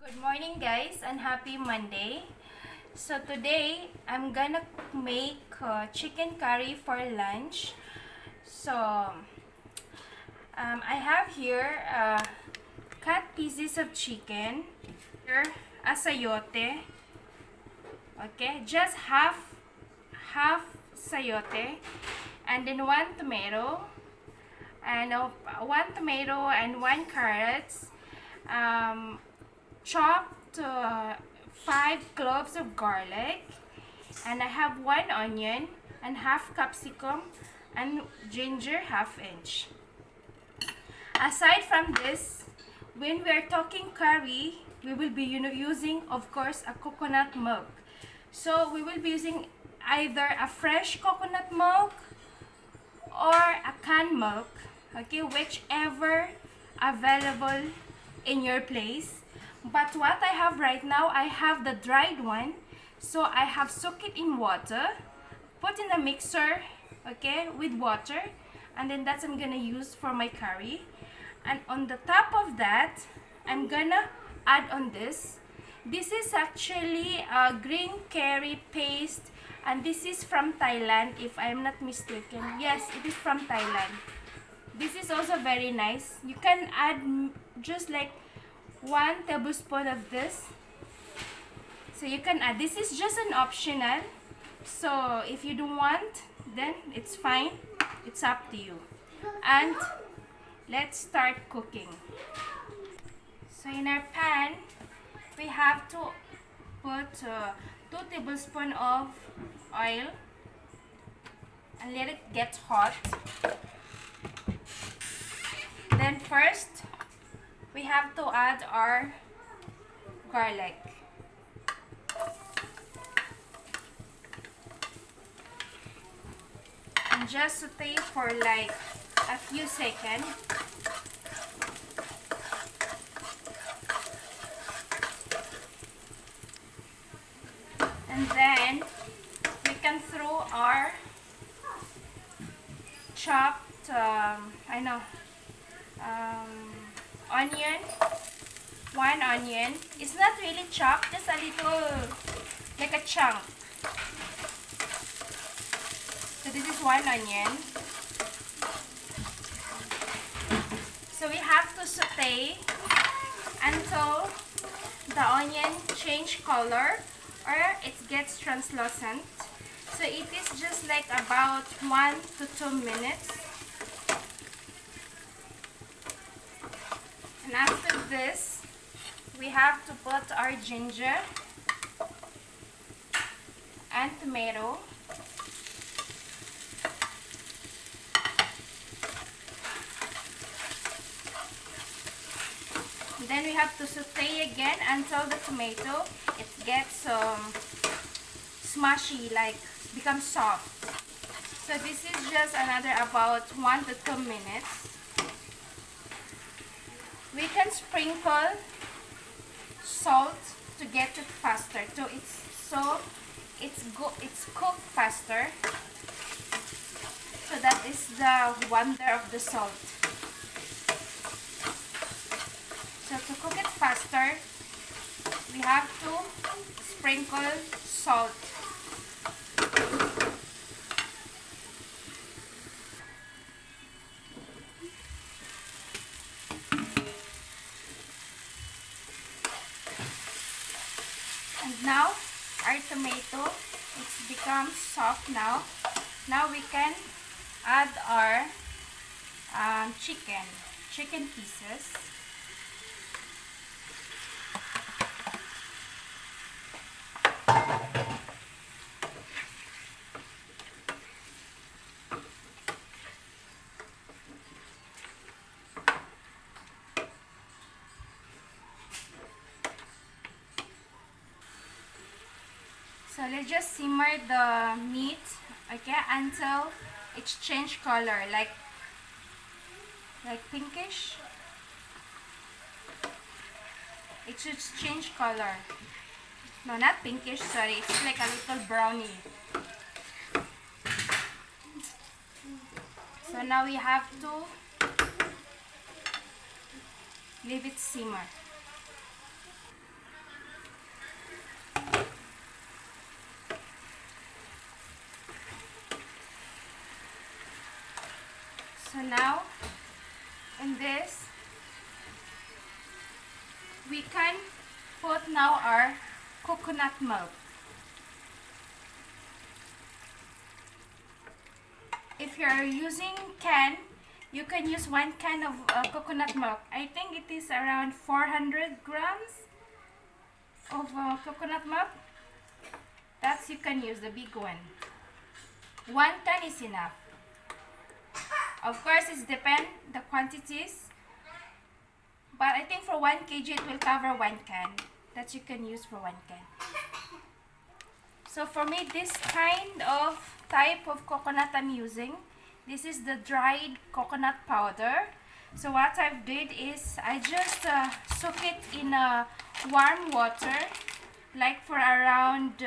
Good morning guys and happy Monday. So today I'm gonna make chicken curry for lunch. So I have here cut pieces of chicken, here a sayote, okay, just half sayote, and then one tomato and one carrots, chopped 5 cloves of garlic, and I have 1 onion and half capsicum and ginger half inch. Aside from this, when we are talking curry, we will be using, of course, a coconut milk. So we will be using either a fresh coconut milk or a canned milk, okay, whichever available in your place. But what I have right now, I have the dried one. So I have soaked it in water, put in a mixer, okay, with water, and then that's I'm gonna use for my curry. And on the top of that, I'm gonna add on this. This is actually a green curry paste, and this is from Thailand, if I'm not mistaken. Yes, it is from Thailand. This is also very nice. You can add just like 1 tablespoon of this. So you can add. This is just an optional. So if you don't want, then it's fine. It's up to you. And let's start cooking. So in our pan, we have to put 2 tablespoons of oil and let it get hot. Then first, we have to add our garlic. And just saute for like a few seconds. And then we can throw our chopped, onion. 1 onion. It's not really chopped, just a little, like a chunk. So this is 1 onion. So we have to saute until the onion change color or it gets translucent. So it is just like about 1 to 2 minutes. And after this, we have to put our ginger and tomato. Then we have to saute again until the tomato it gets smushy, like becomes soft. So this is just another about 1 to 2 minutes. We can sprinkle salt to get it faster. So it's cooked faster. So that is the wonder of the salt. So to cook it faster, we have to sprinkle salt. And now our tomato, it's become soft now. Now we can add our chicken pieces. So let's just simmer the meat, okay, until it's changed color, like pinkish. It should change color. No, not pinkish, sorry. It's like a little brownie. So now we have to leave it simmer. So now, in this, we can put now our coconut milk. If you're using can, you can use 1 can of coconut milk. I think it is around 400 grams of coconut milk. That's you can use the big one. 1 can is enough. Of course, it depends the quantities. But I think for 1 kg it will cover 1 can. That you can use for 1 can. So for me, this kind of type of coconut I'm using, this is the dried coconut powder. So what I've did is I just soak it in warm water, like for around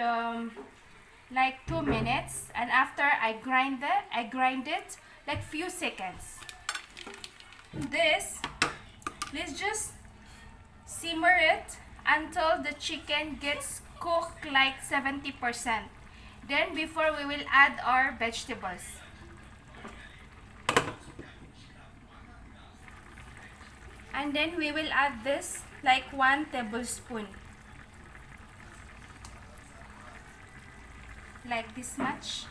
like 2 minutes, and after I grind it like few seconds. This, let's just simmer it until the chicken gets cooked like 70%. Then before we will add our vegetables. And then we will add this like 1 tablespoon. Like this much.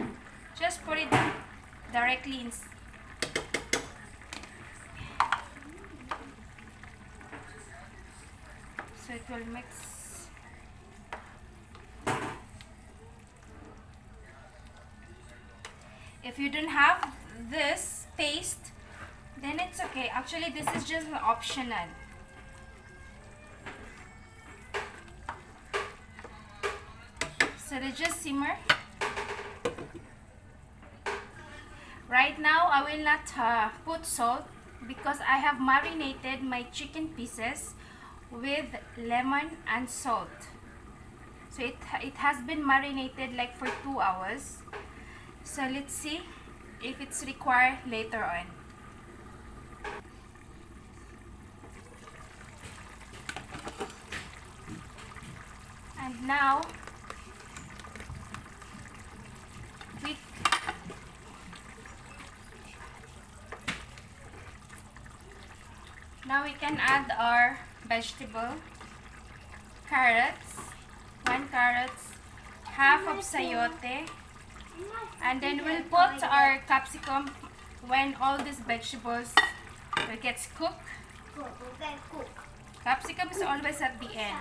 Just put it directly in. So it will mix. If you don't have this paste, then it's okay. Actually, this is just optional. So they just simmer. Right now, I will not put salt because I have marinated my chicken pieces with lemon and salt. So it has been marinated like for 2 hours. So let's see if it's required later on. And now we can add our vegetable, carrots, 1 carrot, half of sayote, and then we'll put our capsicum when all these vegetables will get cooked. Capsicum is always at the end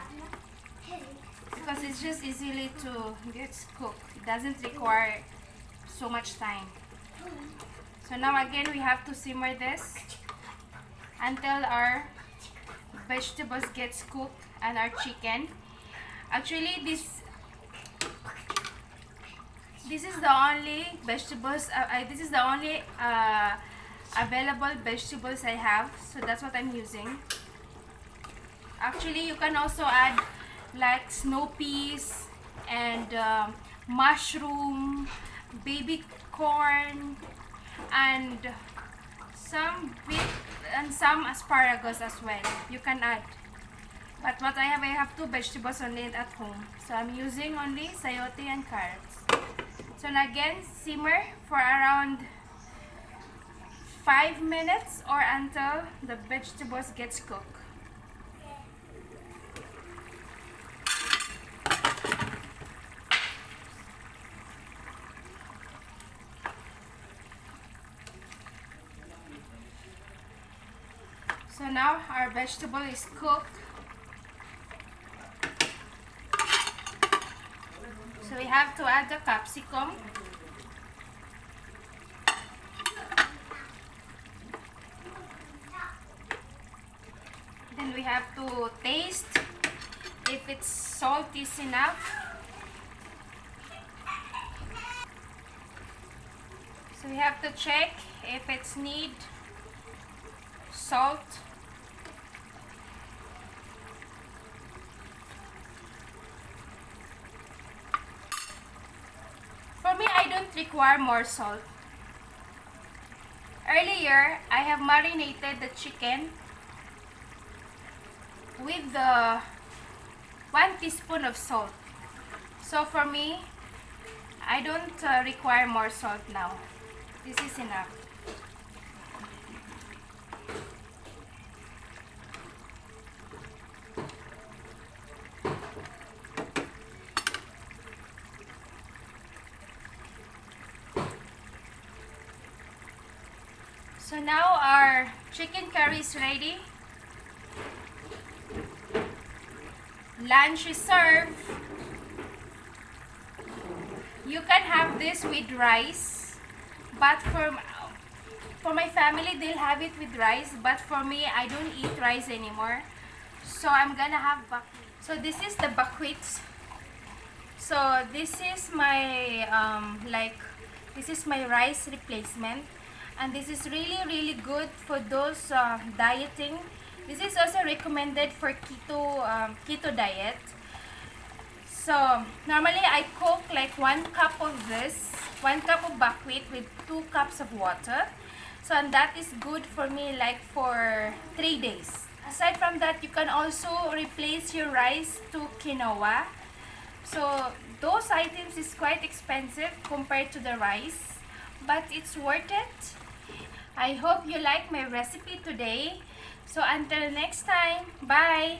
because it's just easily to get cooked. It doesn't require so much time. So now again we have to simmer this until our vegetables gets cooked and our chicken. Actually, this is the only vegetables. This is the only available vegetables I have, so that's what I'm using. Actually, you can also add like snow peas and mushroom, baby corn, and some asparagus as well. You can add. But what I have 2 vegetables only at home. So I'm using only sayote and carrots. So again, simmer for around 5 minutes or until the vegetables gets cooked. So now our vegetable is cooked. So we have to add the capsicum. Then we have to taste if its salt is enough. So we have to check if it's need salt. For me, I don't require more salt. Earlier, I have marinated the chicken with the 1 teaspoon of salt. So for me, I don't require more salt now. This is enough. So now our chicken curry is ready. Lunch is served. You can have this with rice, but for my family, they'll have it with rice, but for me, I don't eat rice anymore. So I'm gonna have buckwheat. So this is the buckwheat. So this is my this is my rice replacement, and this is really good for those dieting. This is also recommended for keto diet. So normally I cook like 1 cup of this, 1 cup of buckwheat with 2 cups of water. So and that is good for me like for 3 days. Aside from that, you can also replace your rice to quinoa. So those items is quite expensive compared to the rice, but it's worth it. I hope you like my recipe today. So until next time, bye!